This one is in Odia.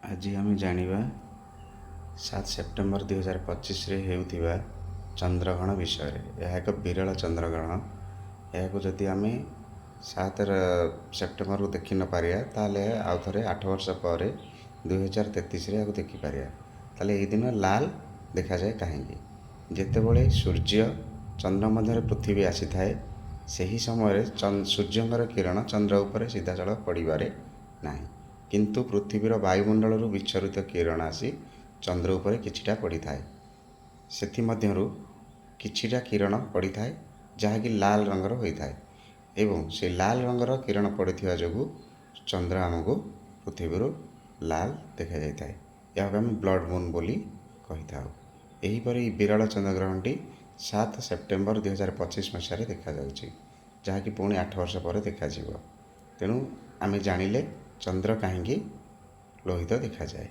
ଆଜି ଆମେ ଜାଣିବା 7 ସେପ୍ଟେମ୍ବର 2025ରେ ହେଉଥିବା ଚନ୍ଦ୍ରଗ୍ରହଣ ବିଷୟରେ। ଏହା ଏକ ବିରଳ ଚନ୍ଦ୍ରଗ୍ରହଣ। ଏହାକୁ ଯଦି ଆମେ 7 ସେପ୍ଟେମ୍ବରକୁ ଦେଖି ନ ପାରିବା ତାହେଲେ ଆଉ ଥରେ 8 ବର୍ଷ ପରେ 2033ରେ ଏହାକୁ ଦେଖିପାରିବା। ତାହେଲେ ଏହି ଦିନ ଲାଲ ଦେଖାଯାଏ କାହିଁକି? ଯେତେବେଳେ ସୂର୍ଯ୍ୟ ଚନ୍ଦ୍ର ମଧ୍ୟରେ ପୃଥିବୀ ଆସିଥାଏ ସେହି ସମୟରେ ସୂର୍ଯ୍ୟଙ୍କର କିରଣ ଚନ୍ଦ୍ର ଉପରେ ସିଧାସଳଖ ପଡ଼ିବାରେ ନାହିଁ, କିନ୍ତୁ ପୃଥିବୀର ବାୟୁମଣ୍ଡଳରୁ ବିଚ୍ଛୁରିତ କିରଣ ଆସି ଚନ୍ଦ୍ର ଉପରେ କିଛିଟା ପଡ଼ିଥାଏ। ସେଥିମଧ୍ୟରୁ କିଛିଟା କିରଣ ପଡ଼ିଥାଏ ଯାହାକି ଲାଲ ରଙ୍ଗର ହୋଇଥାଏ ଏବଂ ସେ ଲାଲ ରଙ୍ଗର କିରଣ ପଡ଼ିଥିବା ଯୋଗୁଁ ଚନ୍ଦ୍ର ଆମକୁ ପୃଥିବୀରୁ ଲାଲ ଦେଖାଯାଇଥାଏ। ଏହାକୁ ଆମେ ବ୍ଲଡ଼ ମୁନ୍ ବୋଲି କହିଥାଉ। ଏହିପରି ବିରଳ ଚନ୍ଦ୍ରଗ୍ରହଣଟି 7 ସେପ୍ଟେମ୍ବର 2025 ମସିହାରେ ଦେଖାଯାଉଛି, ଯାହାକି ପୁଣି 8 ବର୍ଷ ପରେ ଦେଖାଯିବ। ତେଣୁ ଆମେ ଜାଣିଲେ ଚନ୍ଦ୍ର କାହିଁକି ଲୋହିତ ଦେଖାଯାଏ।